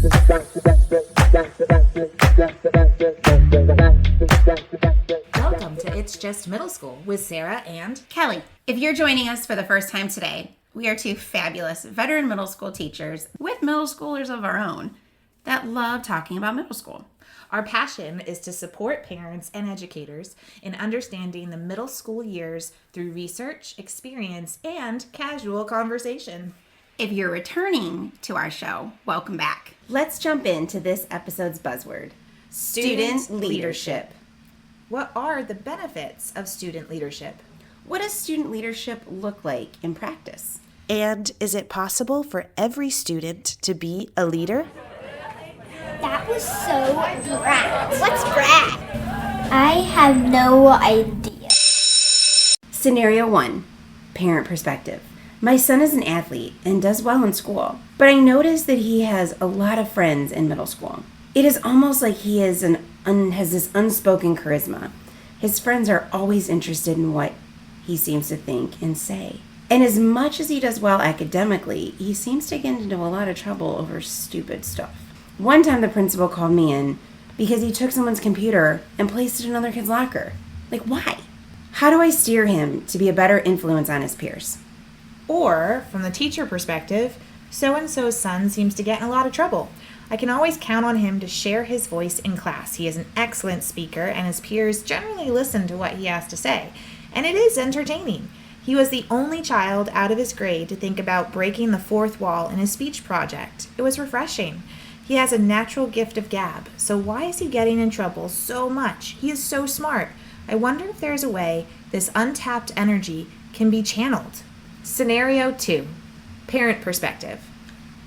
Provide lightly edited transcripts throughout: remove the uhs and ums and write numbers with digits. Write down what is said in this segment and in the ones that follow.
Welcome to It's Just Middle School with Sarah and Kelly. If you're joining us for the first time today, we are two fabulous veteran middle school teachers with middle schoolers of our own that love talking about middle school. Our passion is to support parents and educators in understanding the middle school years through research, experience, and casual conversation. If you're returning to our show, welcome back. Let's jump into this episode's buzzword, student leadership. What are the benefits of student leadership? What does student leadership look like in practice? And is it possible for every student to be a leader? That was so brag. What's brag? I have no idea. Scenario 1, parent perspective. My son is an athlete and does well in school, but I notice that he has a lot of friends in middle school. It is almost like he has this unspoken charisma. His friends are always interested in what he seems to think and say. And as much as he does well academically, he seems to get into a lot of trouble over stupid stuff. One time the principal called me in because he took someone's computer and placed it in another kid's locker. Like, why? How do I steer him to be a better influence on his peers? Or, from the teacher perspective, so-and-so's son seems to get in a lot of trouble. I can always count on him to share his voice in class. He is an excellent speaker, and his peers generally listen to what he has to say. And it is entertaining. He was the only child out of his grade to think about breaking the fourth wall in his speech project. It was refreshing. He has a natural gift of gab, so why is he getting in trouble so much? He is so smart. I wonder if there's a way this untapped energy can be channeled. Scenario 2, parent perspective.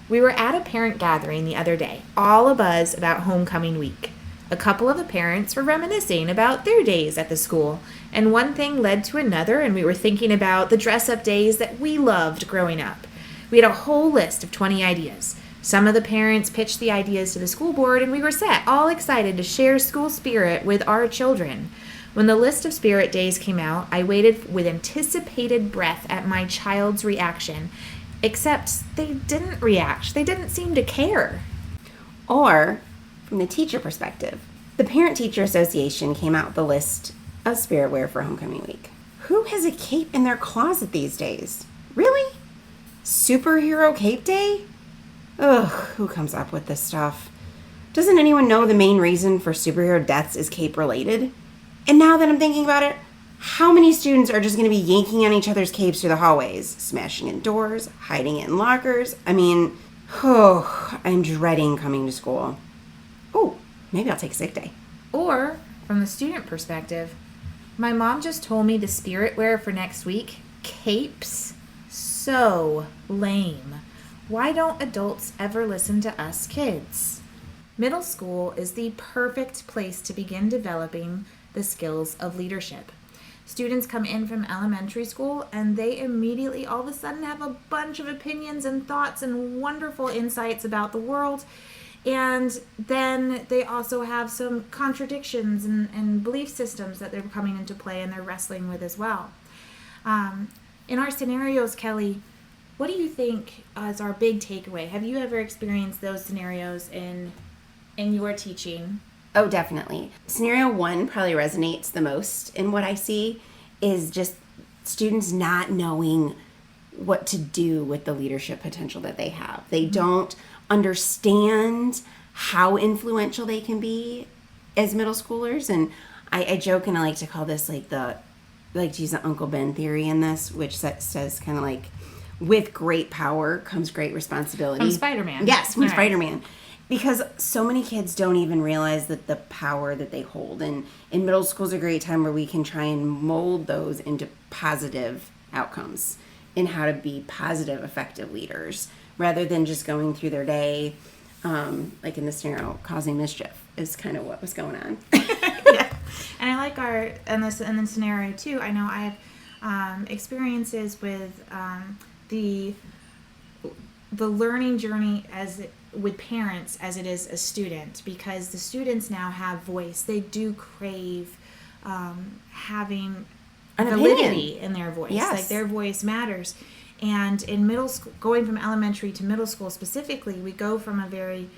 We were at a parent gathering the other day, all abuzz about homecoming week. A couple of the parents were reminiscing about their days at the school, and one thing led to another, and we were thinking about the dress-up days that we loved growing up. We had a whole list of 20 ideas. Some of the parents pitched the ideas to the school board, and we were set, all excited to share school spirit with our children. When the list of spirit days came out, I waited with anticipated breath at my child's reaction, except they didn't react. They didn't seem to care. Or, from the teacher perspective, the Parent-Teacher Association came out with a list of spirit wear for homecoming week. Who has a cape in their closet these days? Really? Superhero cape day? Ugh, who comes up with this stuff? Doesn't anyone know the main reason for superhero deaths is cape related? And now that I'm thinking about it, how many students are just going to be yanking on each other's capes through the hallways, smashing in doors, hiding it in lockers? I mean, I'm dreading coming to school. Oh, maybe I'll take a sick day. Or, from the student perspective, my mom just told me the spirit wear for next week, capes, so lame. Why don't adults ever listen to us kids? Middle school is the perfect place to begin developing the skills of leadership. Students come in from elementary school and they immediately all of a sudden have a bunch of opinions and thoughts and wonderful insights about the world. And then they also have some contradictions and belief systems that they're coming into play and they're wrestling with as well. In our scenarios, Kelly, what do you think is our big takeaway? Have you ever experienced those scenarios in your teaching? Oh, definitely. Scenario 1 probably resonates the most in what I see is just students not knowing what to do with the leadership potential that they have. They don't understand how influential they can be as middle schoolers. And I joke and I like to call this like to use the Uncle Ben theory in this, which says kind of like, with great power comes great responsibility. From Spider-Man. Yes, from All right. Spider-Man. Because so many kids don't even realize that the power that they hold. And in middle school is a great time where we can try and mold those into positive outcomes in how to be positive, effective leaders rather than just going through their day, like in the scenario, causing mischief is kind of what was going on. Yeah. And I like in the scenario too, I know I have experiences with the learning journey with parents as it is a student, because the students now have voice. They do crave having validity in their voice. Yes. Like their voice matters. And in middle school, going from elementary to middle school specifically, we go from a very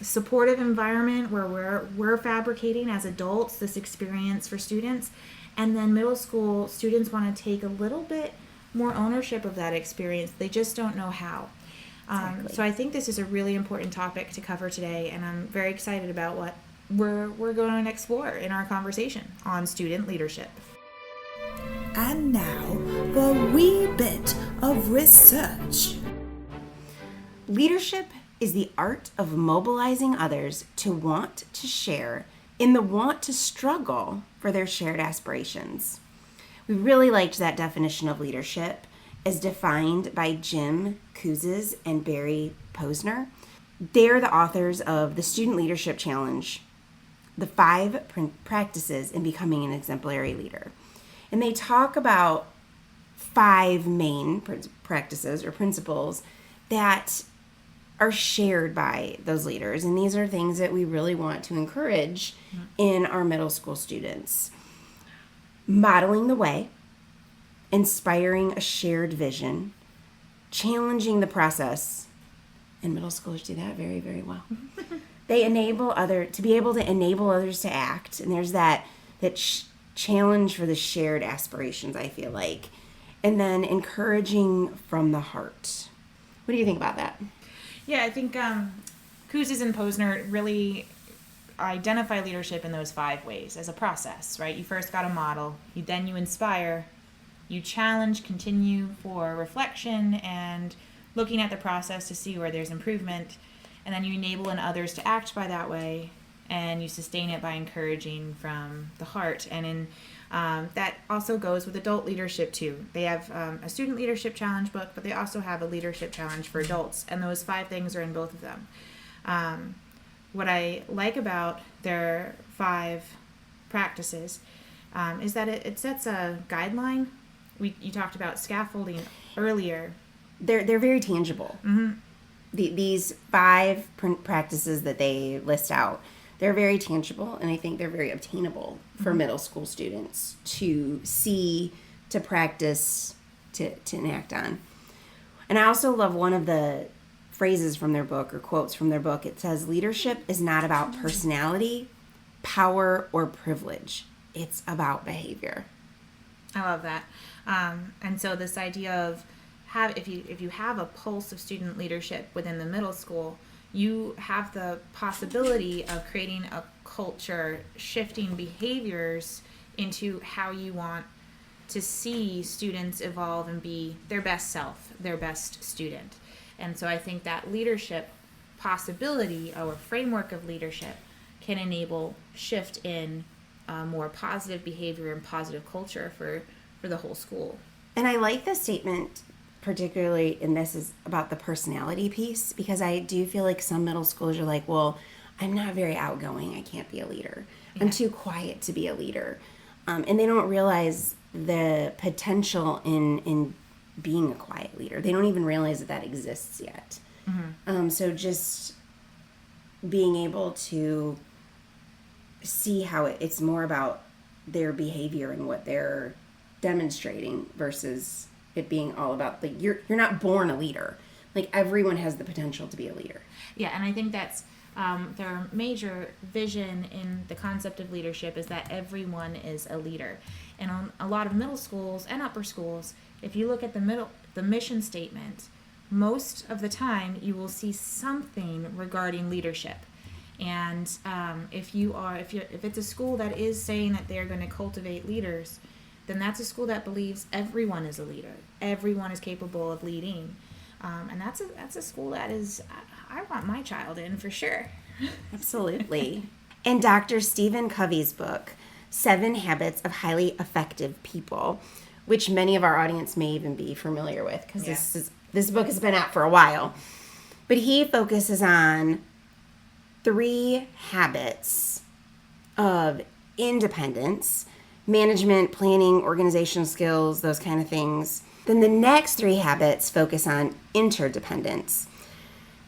supportive environment where we're fabricating as adults this experience for students. And then middle school students want to take a little bit more ownership of that experience. They just don't know how. Exactly. So I think this is a really important topic to cover today, and I'm very excited about what we're going to explore in our conversation on student leadership. And now for a wee bit of research. Leadership is the art of mobilizing others to want to share in the want to struggle for their shared aspirations. We really liked that definition of leadership as defined by Jim Kouzes and Barry Posner. They're the authors of the Student Leadership Challenge, the 5 practices in becoming an exemplary leader. And they talk about 5 main practices or principles that are shared by those leaders. And these are things that we really want to encourage in our middle school students. Modeling the way, inspiring a shared vision, challenging the process, and middle schoolers do that very, very well. They to be able to enable others to act, and there's that challenge for the shared aspirations, I feel like. And then encouraging from the heart. What do you think about that? Yeah, I think Kouzes and Posner really identify leadership in those 5 ways as a process, right? You first got to model, then you inspire, you challenge, continue for reflection and looking at the process to see where there's improvement, and then you enable in others to act by that way, and you sustain it by encouraging from the heart. And in that also goes with adult leadership too. They have a student leadership challenge book, but they also have a leadership challenge for adults, and those 5 things are in both of them. What I like about their 5 practices is that it sets a guideline. You talked about scaffolding earlier. They're very tangible. Mm-hmm. These 5 practices that they list out, they're very tangible, and I think they're very obtainable for middle school students to see, to practice, to enact on. And I also love one of the phrases from their book, or quotes from their book. It says, "Leadership is not about personality, power, or privilege. It's about behavior." I love that. And so this idea of if you have a pulse of student leadership within the middle school, you have the possibility of creating a culture, shifting behaviors into how you want to see students evolve and be their best self, their best student. And so I think that leadership possibility, or framework of leadership, can enable shift in more positive behavior and positive culture for the whole school. And I like the statement, particularly in this, is about the personality piece, because I do feel like some middle schoolers are like, well, I'm not very outgoing, I can't be a leader. Yeah. I'm too quiet to be a leader. And they don't realize the potential in being a quiet leader. They don't even realize that exists yet. Mm-hmm. So just being able to see how it's more about their behavior and what they're demonstrating versus it being all about, like, you're not born a leader. Like, everyone has the potential to be a leader. Yeah, and I think that's their major vision in the concept of leadership is that everyone is a leader. And on a lot of middle schools and upper schools, if you look at the mission statement, most of the time you will see something regarding leadership. And if it's a school that is saying that they're going to cultivate leaders, then that's a school that believes everyone is a leader. Everyone is capable of leading. And that's a school that is, I want my child in for sure. Absolutely. In Dr. Stephen Covey's book, 7 Habits of Highly Effective People, which many of our audience may even be familiar with, because this book has been out for a while. But he focuses on 3 habits of independence, management, planning, organizational skills, those kind of things. Then the next 3 habits focus on interdependence.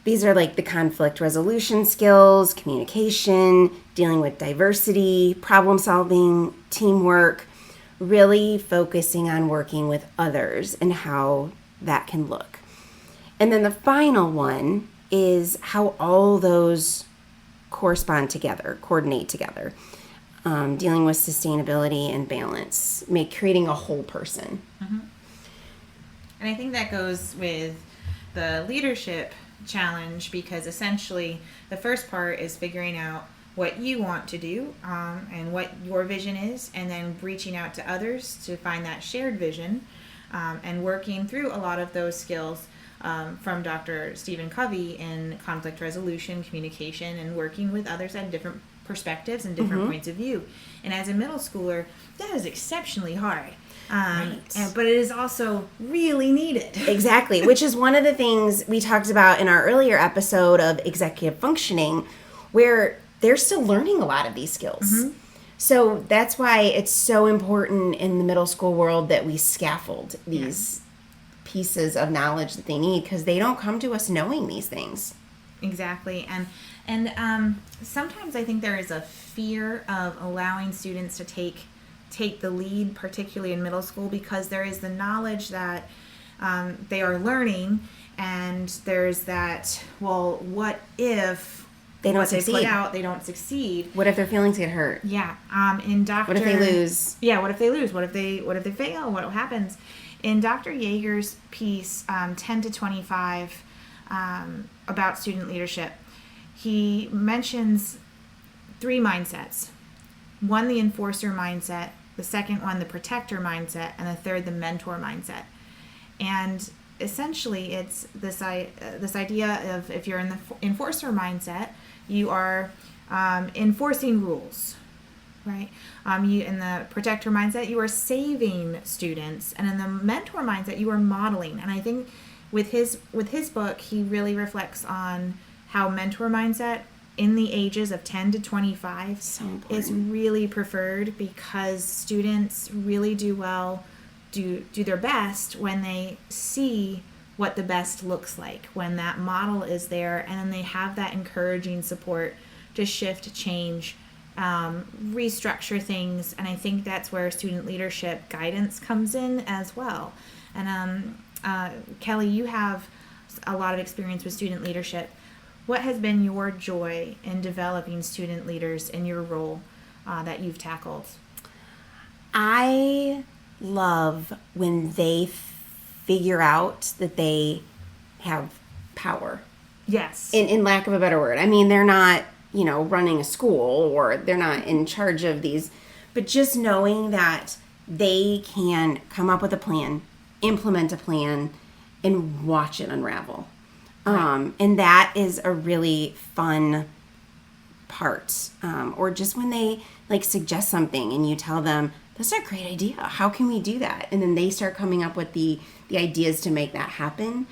These are like the conflict resolution skills, communication, dealing with diversity, problem solving, teamwork, really focusing on working with others and how that can look. And then the final one is how all those coordinate together. Dealing with sustainability and balance, creating a whole person. And I think that goes with the leadership challenge, because essentially the first part is figuring out what you want to do and what your vision is, and then reaching out to others to find that shared vision, and working through a lot of those skills from Dr. Stephen Covey in conflict resolution, communication, and working with others at different perspectives and different points of view. And as a middle schooler, that is exceptionally hard. But it is also really needed. Exactly, which is one of the things we talked about in our earlier episode of executive functioning, where they're still learning a lot of these skills. So that's why it's so important in the middle school world that we scaffold these pieces of knowledge that they need, because they don't come to us knowing these things. Exactly. And sometimes I think there is a fear of allowing students to take the lead, particularly in middle school, because there is the knowledge that they are learning, and there's that, well, what if they don't succeed? They don't succeed. What if their feelings get hurt? Yeah. In Dr. What if they lose? Yeah. What if they lose? What if they fail? What happens? In Dr. Yeager's piece, 10 to 25, about student leadership, he mentions 3 mindsets. One, the enforcer mindset. The second one, the protector mindset. And the third, the mentor mindset. And essentially, it's this idea of, if you're in the enforcer mindset, you are enforcing rules, right? You in the protector mindset, you are saving students, and in the mentor mindset, you are modeling. And I think with his book, he really reflects on how mentor mindset in the ages of 10 to 25 is really preferred, because students really do their best when they see what the best looks like, when that model is there, and then they have that encouraging support to shift, change, restructure things. And I think that's where student leadership guidance comes in as well. And Kelly, you have a lot of experience with student leadership. What has been your joy in developing student leaders in your role that you've tackled? I love when they figure out that they have power. Yes. In lack of a better word. I mean, they're not, running a school, or they're not in charge of these, but just knowing that they can come up with a plan, implement a plan, and watch it unravel. Right. And that is a really fun part. Or just when they suggest something and you tell them, that's a great idea. How can we do that? And then they start coming up with the ideas to make that happen.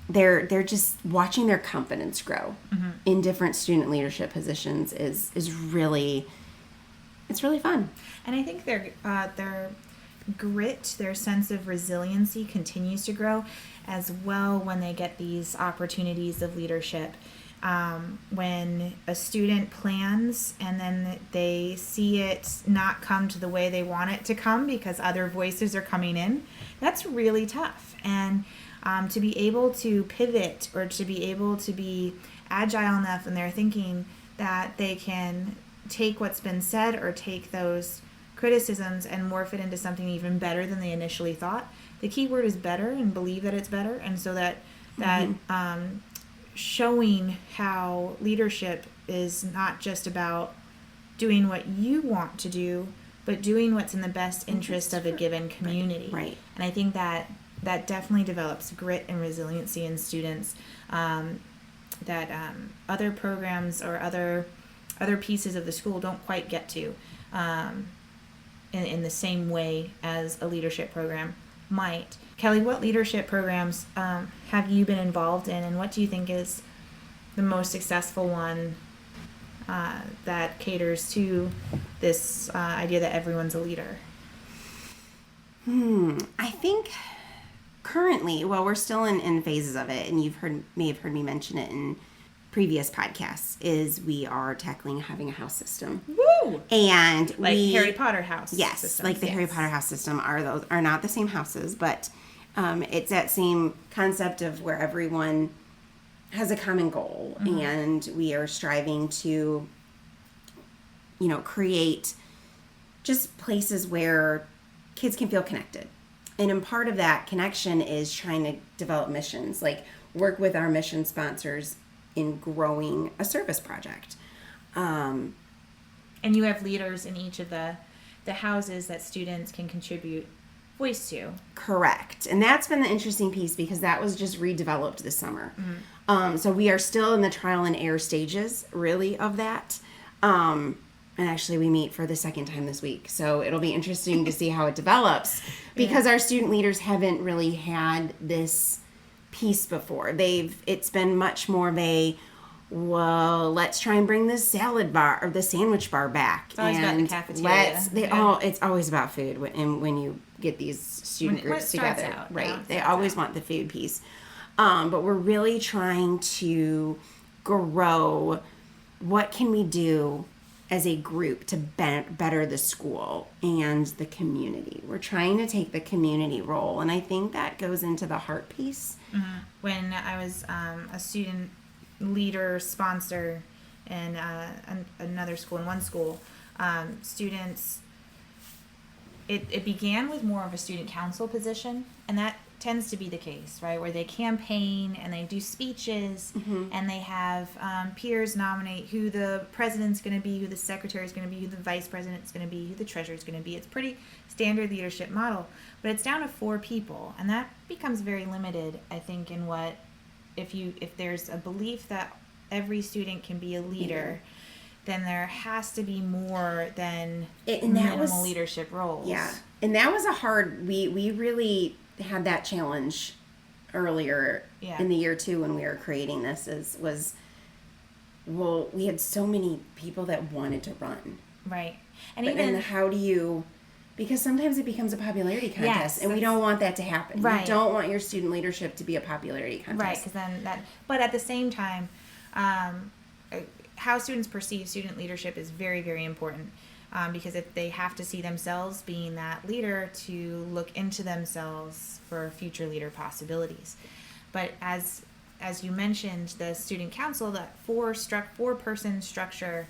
They're just watching their confidence grow in different student leadership positions is really, it's really fun. And I think their grit, their sense of resiliency continues to grow as well when they get these opportunities of leadership. When a student plans and then they see it not come to the way they want it to come because other voices are coming in, that's really tough. And to be able to pivot, or to be able to be agile enough in their thinking that they can take what's been said or take those criticisms and morph it into something even better than they initially thought. The key word is better, and believe that it's better. And so that showing how leadership is not just about doing what you want to do, but doing what's in the best interest of a given community. Right. And I think that definitely develops grit and resiliency in students that other programs or other pieces of the school don't quite get to in the same way as a leadership program might. Kelly, what leadership programs have you been involved in, and what do you think is the most successful one that caters to this idea that everyone's a leader? I think currently, well, we're still in phases of it, and may have heard me mention it in previous podcasts, is we are tackling having a house system. Woo! And Harry Potter house. Yes, systems. Like the Harry Potter house system are not the same houses, but it's that same concept of where everyone has a common goal, and we are striving to, create just places where kids can feel connected. And in part of that connection is trying to develop missions, like work with our mission sponsors in growing a service project. And you have leaders in each of the houses that students can contribute voice to. Correct. And that's been the interesting piece because that was just redeveloped this summer. So we are still in the trial and error stages, really, of that. And actually, we meet for the second time this week. So it'll be interesting to see how it develops because our student leaders haven't really had this piece before. It's been much more of a, well, let's try and bring the salad bar or the sandwich bar back. It's always about the cafeteria. It's always about food when you get these student groups together. They always want the food piece. But we're really trying to grow what can we do as a group to better the school and the community. We're trying to take the community role, and I think that goes into the heart piece. When I was a student leader sponsor in another school, in one school, students, it began with more of a student council position, and that tends to be the case, right, where they campaign and they do speeches and they have peers nominate who the president's going to be, who the secretary is going to be, who the vice president's going to be, who the treasurer is going to be. It's pretty standard leadership model, but it's down to 4 people, and that becomes very limited, I think, in what if there's a belief that every student can be a leader, then there has to be more than minimal leadership roles. Yeah, and that was a hard. We really had that challenge earlier in the year too when we were creating this. We had so many people that wanted to run, right? And how do you? Because sometimes it becomes a popularity contest, and we don't want that to happen. Right. You don't want your student leadership to be a popularity contest. Right, because then that... But at the same time, how students perceive student leadership is very, very important, because if they have to see themselves being that leader to look into themselves for future leader possibilities. But as you mentioned, the student council, that four-person structure,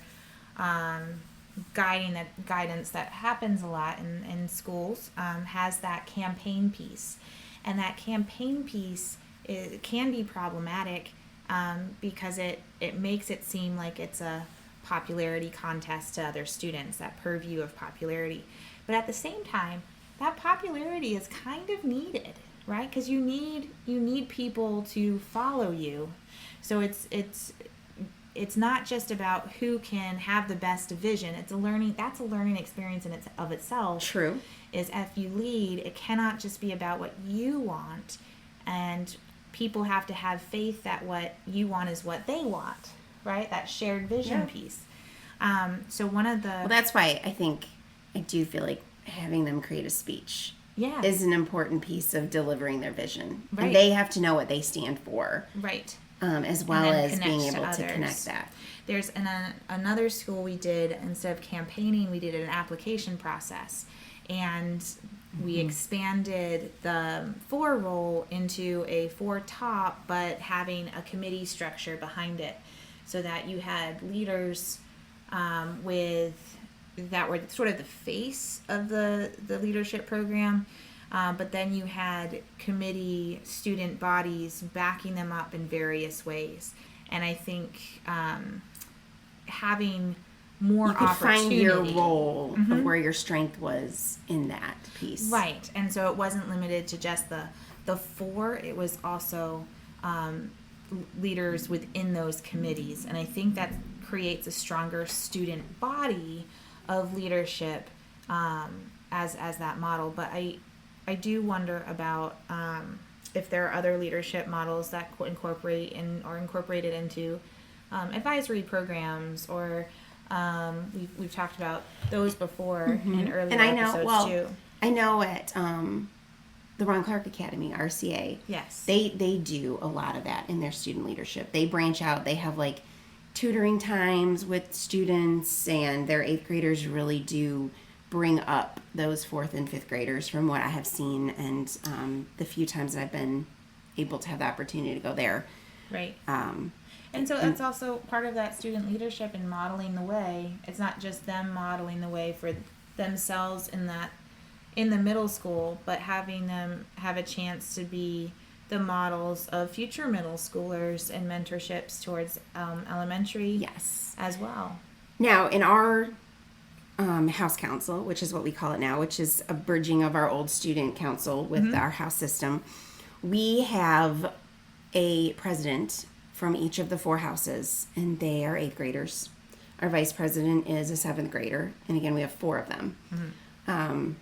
guidance that happens a lot in schools, has that campaign piece, and that campaign piece can be problematic because it makes it seem like it's a popularity contest to other students, that purview of popularity. But at the same time, that popularity is kind of needed, right? Because you need people to follow you. So it's not just about who can have the best vision. That's a learning experience in of itself. True. Is if you lead, it cannot just be about what you want, and people have to have faith that what you want is what they want, right? That shared vision piece. So one of the... Well, that's why I do feel like having them create a speech is an important piece of delivering their vision. Right. And they have to know what they stand for. Right. As well as being able to connect that. There's another school we did, instead of campaigning, we did an application process. And we expanded the 4 role into a 4 top, but having a committee structure behind it, so that you had leaders that were sort of the face of the leadership program, but then you had committee student bodies backing them up in various ways. And I think having more you could opportunity. Find your role of where your strength was in that piece. Right. And so it wasn't limited to just the 4. It was also leaders within those committees. And I think that creates a stronger student body of leadership as that model. But I do wonder about if there are other leadership models that incorporated into advisory programs, or we've talked about those before in earlier episodes too. I know at the Ron Clark Academy, RCA, yes, they do a lot of that in their student leadership. They branch out. They have like tutoring times with students, and their 8th graders really do bring up those 4th and 5th graders from what I have seen, and the few times that I've been able to have the opportunity to go there. Right. Um, And so that's also part of that student leadership and modeling the way. It's not just them modeling the way for themselves in the middle school, but having them have a chance to be the models of future middle schoolers and mentorships towards elementary yes. as well. Now, in our house council, which is what we call it now, which is a bridging of our old student council with our house system, we have a president from each of the 4 houses, and they are 8th graders. Our vice president is a 7th grader, and again, we have 4 of them. And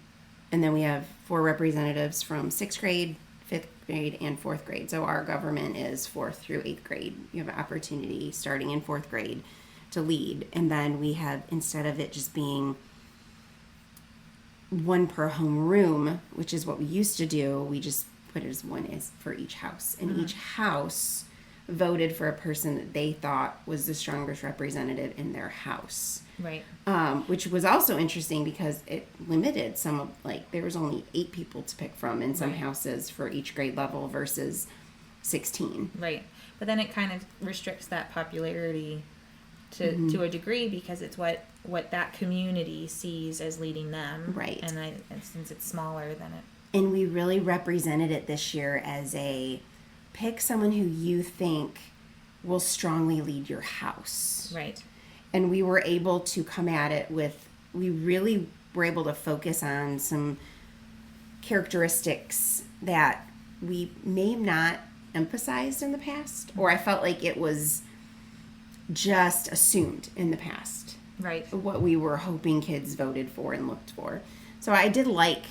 then we have 4 representatives from 6th grade, 5th grade, and 4th grade. So our government is 4th through 8th grade. You have an opportunity starting in 4th grade to lead. And then we have, instead of it just being 1 per home room, which is what we used to do, we just put it as 1 is for each house. And each house voted for a person that they thought was the strongest representative in their house. Right. Which was also interesting because it limited some of, like, there was only 8 people to pick from in some houses for each grade level versus 16. Right. But then it kind of restricts that popularity to a degree because it's what that community sees as leading them. Right. And since it's smaller than it. And we really represented it this year as a pick someone who you think will strongly lead your house. Right. And we were able to come at it with, we really were able to focus on some characteristics that we may have not emphasized in the past, or I felt like it was just assumed in the past. Right. What we were hoping kids voted for and looked for. So I did like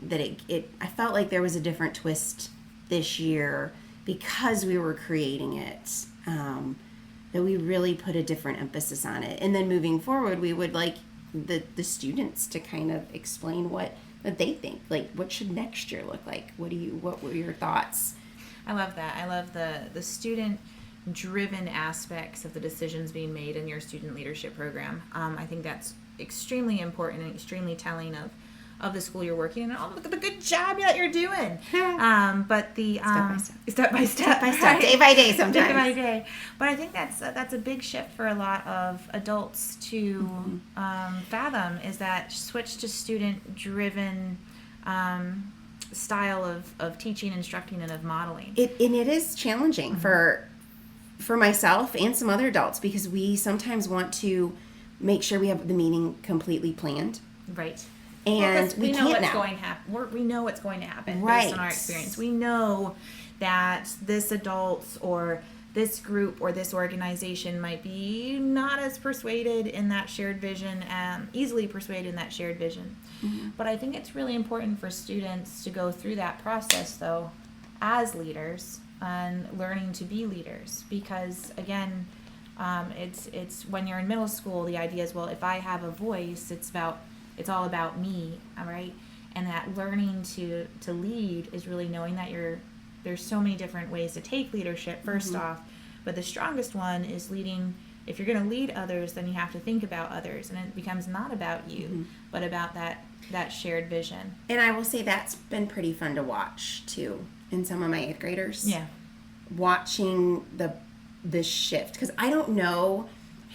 that I felt like there was a different twist this year because we were creating it. That we really put a different emphasis on it. And then moving forward, we would like the students to kind of explain what they think. Like, what should next year look like? What were your thoughts? I love that. I love the student-driven aspects of the decisions being made in your student leadership program. I think that's extremely important and extremely telling of the school you're working in. And look at the good job that you're doing. But the step by step, right. Day by day, sometimes. Day by day. But I think that's a big shift for a lot of adults to fathom, is that switch to student-driven style of teaching, instructing, and of modeling. It is challenging for myself and some other adults because we sometimes want to make sure we have the meeting completely planned. Right. And we know can't what's now. going to happen. We know what's going to happen Right. based on our experience. We know that this adult or this group or this organization might be not as persuaded in that shared vision, easily persuaded in that shared vision. Mm-hmm. But I think it's really important for students to go through that process, though, as leaders and learning to be leaders. Because, again, it's when you're in middle school, the idea is, well, if I have a voice, it's all about me, all right? And that learning to lead is really knowing that there's so many different ways to take leadership, first off, but the strongest one is leading. If you're going to lead others, then you have to think about others, and it becomes not about you, but about that shared vision. And I will say that's been pretty fun to watch, too, in some of my 8th graders. Yeah. Watching the shift. Because I don't know,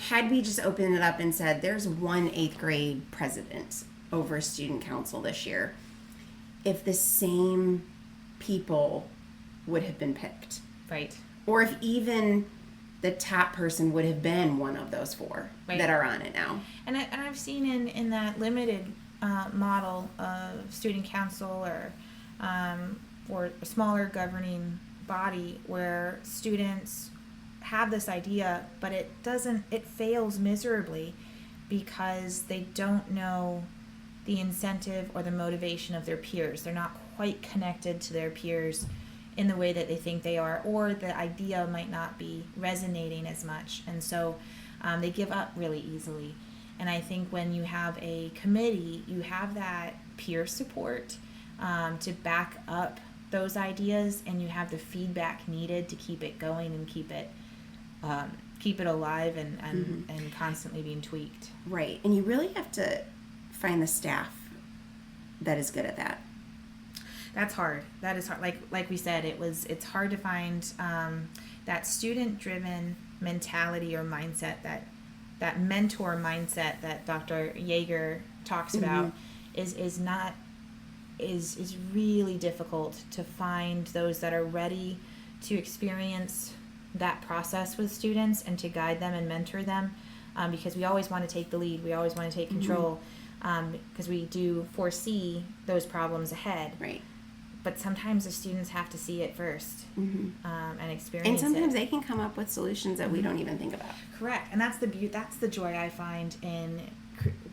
had we just opened it up and said, there's one 8th grade president over student council this year, if the same people would have been picked. Right. Or if even the top person would have been one of those 4 Right. that are on it now. And I've seen in that limited model of student council or a smaller governing body where students have this idea, but it fails miserably because they don't know the incentive or the motivation of their peers. They're not quite connected to their peers in the way that they think they are, or the idea might not be resonating as much, and so they give up really easily. And I think when you have a committee, you have that peer support to back up those ideas, and you have the feedback needed to keep it going and keep it alive and constantly being tweaked. Right. And you really have to find the staff that is good at that. That's hard. That is hard. Like we said, it's hard to find that student-driven mentality or mindset, that mentor mindset that Dr. Yeager talks about is really difficult to find those that are ready to experience that process with students and to guide them and mentor them, because we always want to take the lead. We always want to take control, because we do foresee those problems ahead. Right. But sometimes the students have to see it first and experience it. And sometimes they can come up with solutions that we don't even think about. Correct. And that's the joy I find in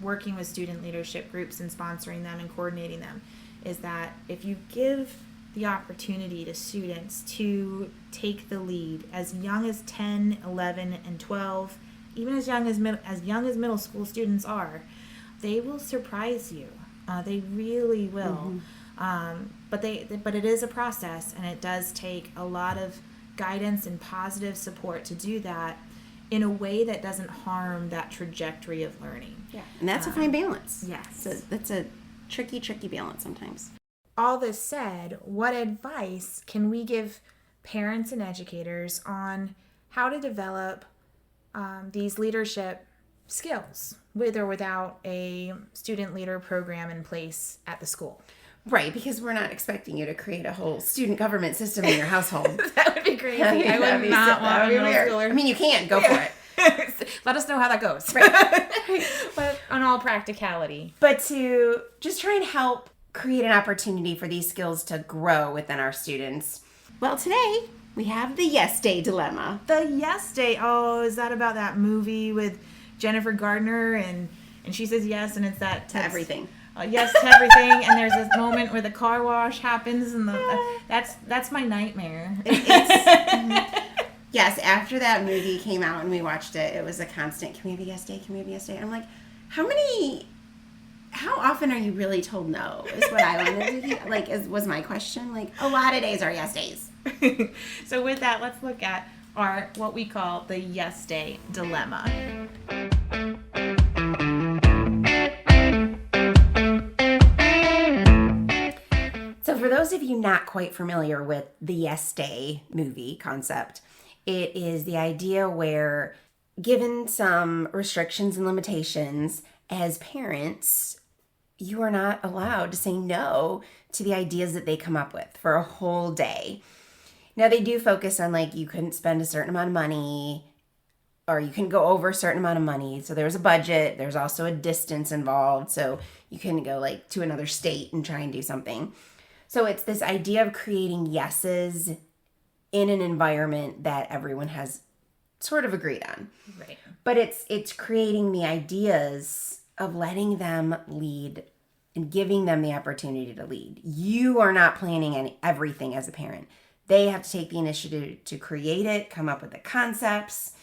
working with student leadership groups and sponsoring them and coordinating them, is that if you give the opportunity to students to take the lead as young as 10, 11, and 12, even as young as middle school students are, they will surprise you. They really will. But it is a process, and it does take a lot of guidance and positive support to do that in a way that doesn't harm that trajectory of learning. Yeah, and that's a fine balance. Yes. So that's a tricky balance sometimes. All this said, what advice can we give parents and educators on how to develop these leadership skills with or without a student leader program in place at the school? Right, because we're not expecting you to create a whole student government system in your household. That would be crazy. I would not want a middle schooler. I mean, you can. Go for it. Let us know how that goes. Right. But on all practicality. But to just try and help create an opportunity for these skills to grow within our students. Well, today we have the Yes Day dilemma. The Yes Day. Oh, is that about that movie with Jennifer Gardner and she says yes, and it's that To everything. Yes to everything, and there's this moment where the car wash happens, and that's my nightmare. Yes, after that movie came out and we watched it, it was a constant, can we have a yes day? Can we have a yes day? I'm like, how often are you really told no? Is what I wanted to hear. Like, was my question. Like, a lot of days are yes days. So with that, let's look at what we call the Yes Day dilemma. So for those of you not quite familiar with the Yes Day movie concept, it is the idea where, given some restrictions and limitations, as parents, you are not allowed to say no to the ideas that they come up with for a whole day. Now, they do focus on, like, you couldn't spend a certain amount of money, or you can go over a certain amount of money. So there's a budget. There's also a distance involved. So you can go, like, to another state and try and do something. So it's this idea of creating yeses in an environment that everyone has sort of agreed on. Right. But it's creating the ideas of letting them lead and giving them the opportunity to lead. You are not planning everything as a parent. They have to take the initiative to create it, come up with the concepts,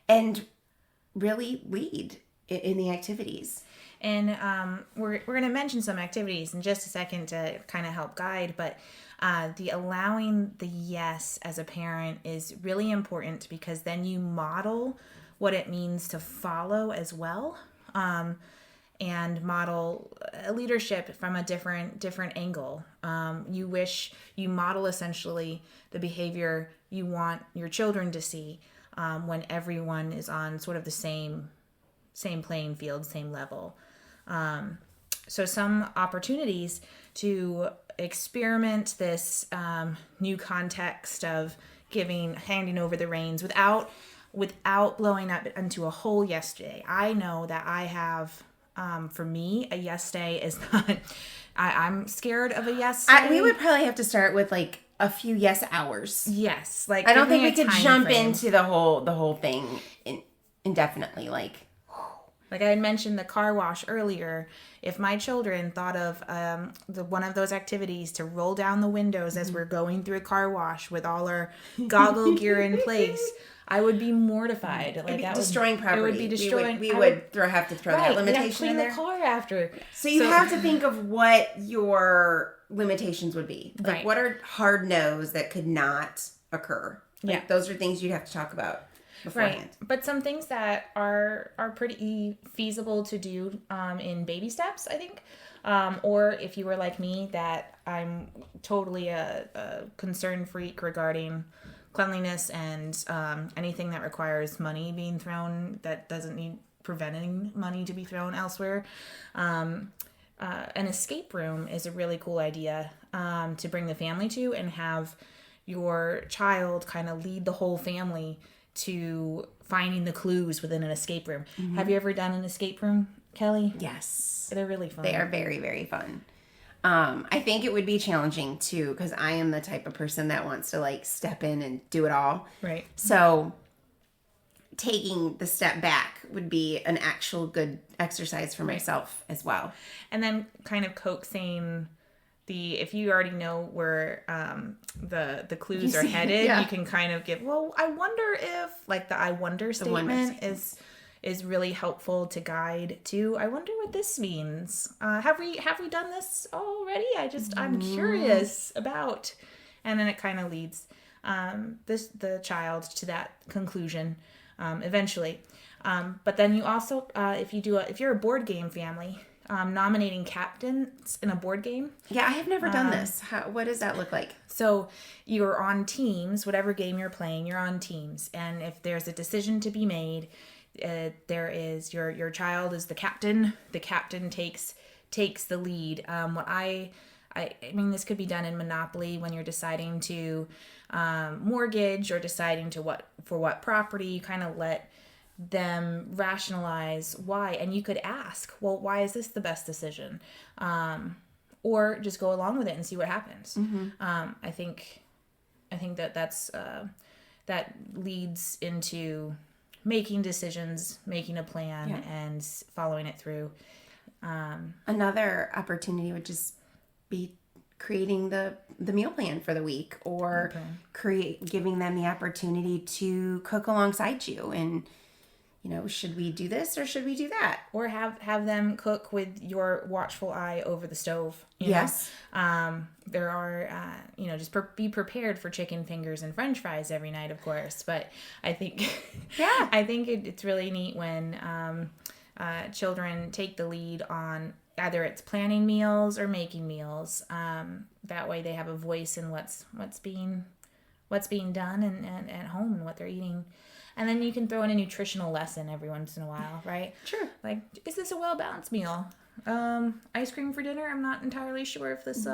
and really lead in the activities. And we're going to mention some activities in just a second to kind of help guide, but the allowing the yes as a parent is really important, because then you model what it means to follow as well, and model leadership from a different angle. You model essentially the behavior you want your children to see when everyone is on sort of the same playing field, same level. So some opportunities to experiment this new context of handing over the reins without blowing up into a whole yes day. I know that I have, for me, a yes day is not, I'm scared of a yes day. We would probably have to start with, like, a few yes hours. Yes. Like, I don't think we could jump into the whole thing indefinitely. Like I had mentioned the car wash earlier. If my children thought of one of those activities to roll down the windows as we're going through a car wash with all our goggle gear in place, I would be mortified. Like, that destroying property. It would be destroying. We would have to throw that limitation in there. The car after. So you have to think of what your limitations would be. Like, right. What are hard no's that could not occur? Like, those are things you'd have to talk about beforehand. Right. But some things that are pretty feasible to do in baby steps, I think. Or if you were like me, that I'm totally a concern freak regarding cleanliness and anything that requires money being thrown that doesn't need preventing money to be thrown elsewhere. An escape room is a really cool idea to bring the family to and have your child kind of lead the whole family to finding the clues within an escape room. Have you ever done an escape room, Kelly? Yes. They're really fun. They are very, very fun. I think it would be challenging too, because I am the type of person that wants to like step in and do it all. Right. So taking the step back would be an actual good exercise for myself as well. And then kind of coaxing if you already know where the clues are headed, yeah. you can kind of give, well, I wonder if, like the I wonder statement is really helpful to guide to, I wonder what this means. Have we done this already? I'm curious about, and then it kind of leads the child to that conclusion eventually. But then you also, if you're a board game family, nominating captains in a board game. Yeah, I have never done this. What does that look like? So you're on teams, whatever game you're playing, you're on teams. And if there's a decision to be made, there is your child is the captain. The captain takes the lead. I mean, this could be done in Monopoly when you're deciding to mortgage or deciding for what property. You kind of let them rationalize why, and you could ask, well, why is this the best decision, or just go along with it and see what happens. I think that's that leads into making decisions, making a plan, and following it through. Another opportunity would just be creating the meal plan for the week, or giving them the opportunity to cook alongside you, and should we do this or should we do that? Or have them cook with your watchful eye over the stove. Yes. There are, just be prepared for chicken fingers and French fries every night, of course. But I think, I think it's really neat when children take the lead on either it's planning meals or making meals. That way they have a voice in what's being done and at home and what they're eating. And then you can throw in a nutritional lesson every once in a while, right? Sure. Like, is this a well-balanced meal? Ice cream for dinner? I'm not entirely sure if this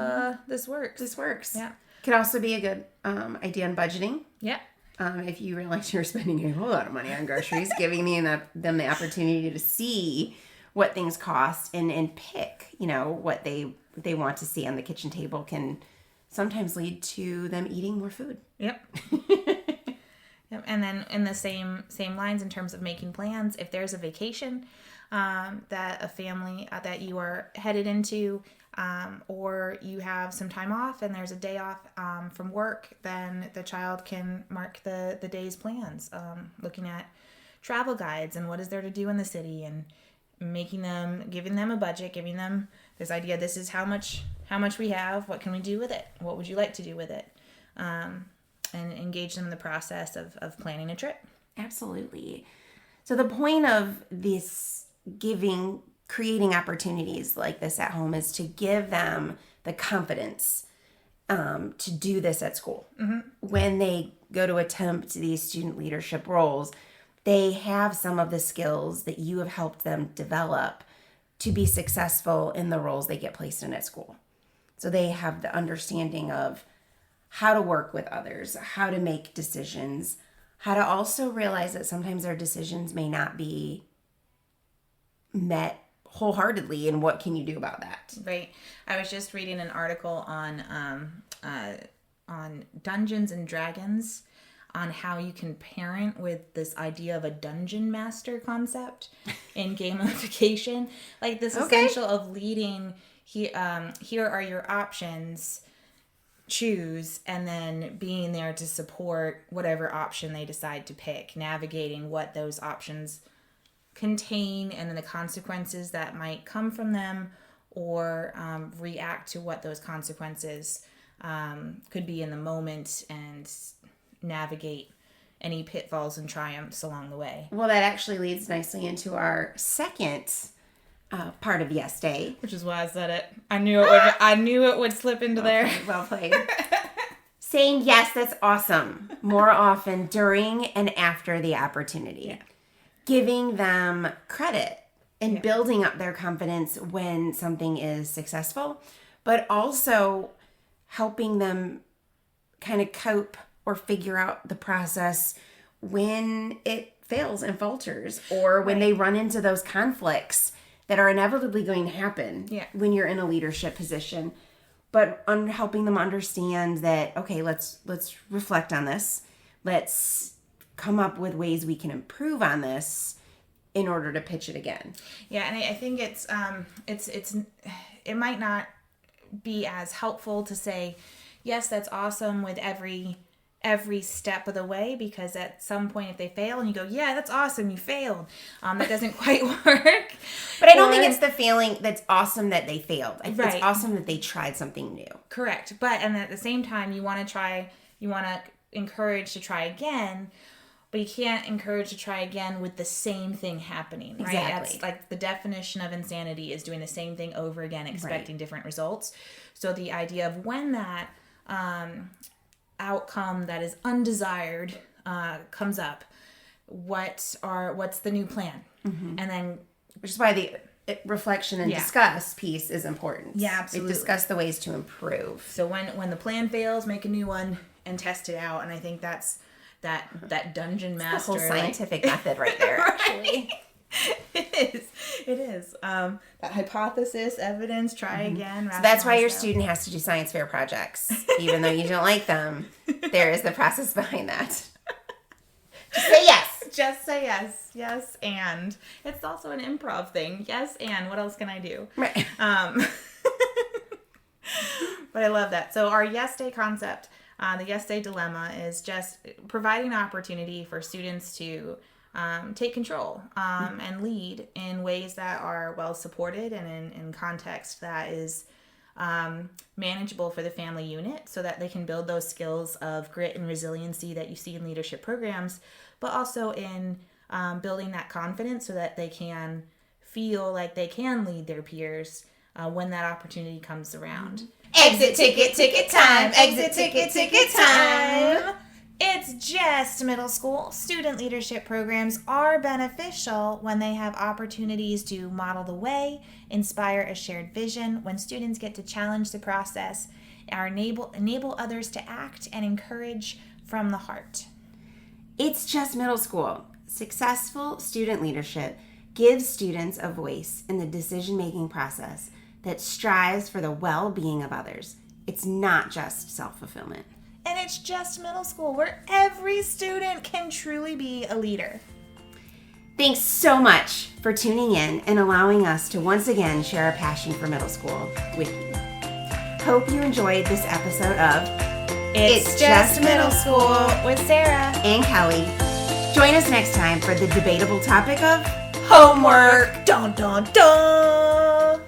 works. This works. Yeah. Could also be a good idea on budgeting. Yeah. If you realize you're spending a whole lot of money on groceries, giving them the opportunity to see what things cost and pick, what they want to see on the kitchen table can sometimes lead to them eating more food. Yep. Yep. And then in the same lines in terms of making plans, if there's a vacation that a family that you are headed into, or you have some time off and there's a day off from work, then the child can mark the day's plans, looking at travel guides and what is there to do in the city, and giving them a budget, giving them this idea, this is how much we have, what can we do with it, what would you like to do with it, and engage them in the process of planning a trip. Absolutely. So the point of this creating opportunities like this at home is to give them the confidence to do this at school. When they go to attempt these student leadership roles, they have some of the skills that you have helped them develop to be successful in the roles they get placed in at school. So they have the understanding of how to work with others, how to make decisions, how to also realize that sometimes their decisions may not be met wholeheartedly, and what can you do about that? Right. I was just reading an article on Dungeons and Dragons, on how you can parent with this idea of a dungeon master concept in gamification. Like this essential of leading, here are your options, choose, and then being there to support whatever option they decide to pick, navigating what those options contain and then the consequences that might come from them, or react to what those consequences could be in the moment, and navigate any pitfalls and triumphs along the way. Well, that actually leads nicely into our second part of Yes Day. Which is why I said it. I knew it would slip into there. Well played. Saying, yes, that's awesome, more often during and after the opportunity. Yeah. Giving them credit and building up their confidence when something is successful, but also helping them kind of cope or figure out the process when it fails and falters, or when they run into those conflicts that are inevitably going to happen when you're in a leadership position. But helping them understand that, okay, let's reflect on this. Let's come up with ways we can improve on this in order to pitch it again. Yeah, and I think it might not be as helpful to say, yes, that's awesome with every step of the way, because at some point if they fail and you go, yeah, that's awesome, you failed, that doesn't quite work. But I don't think it's the feeling that's awesome that they failed. It's Right. awesome that they tried something new. Correct. But, and at the same time, you want to encourage to try again, but you can't encourage to try again with the same thing happening, right? Exactly. That's like the definition of insanity is doing the same thing over again, expecting different results. So the idea of when that outcome that is undesired comes up, what's the new plan? And then, Which is why the reflection and discuss piece is important. Yeah, absolutely. Discuss the ways to improve. so when the plan fails, make a new one and test it out. And I think that's that dungeon master, The whole scientific method right there, actually. It is. That hypothesis, evidence, try again. So that's why your rationalize out. student has to do science fair projects. Even though you don't like them, there is the process behind that. Just say yes. Just say yes. Yes, and. It's also an improv thing. Yes, and. What else can I do? Right. But I love that. So our Yes Day concept, the Yes Day dilemma, is just providing an opportunity for students to take control and lead in ways that are well supported and in context that is manageable for the family unit, so that they can build those skills of grit and resiliency that you see in leadership programs, but also in building that confidence so that they can feel like they can lead their peers when that opportunity comes around. Exit ticket time. Exit ticket time. It's just middle school. Student leadership programs are beneficial when they have opportunities to model the way, inspire a shared vision, when students get to challenge the process, or enable others to act, and encourage from the heart. It's just middle school. Successful student leadership gives students a voice in the decision-making process that strives for the well-being of others. It's not just self-fulfillment. And it's just middle school, where every student can truly be a leader. Thanks so much for tuning in and allowing us to once again share our passion for middle school with you. Hope you enjoyed this episode of It's Just Middle School with Sarah and Kelly. Join us next time for the debatable topic of homework. Dun dun dun!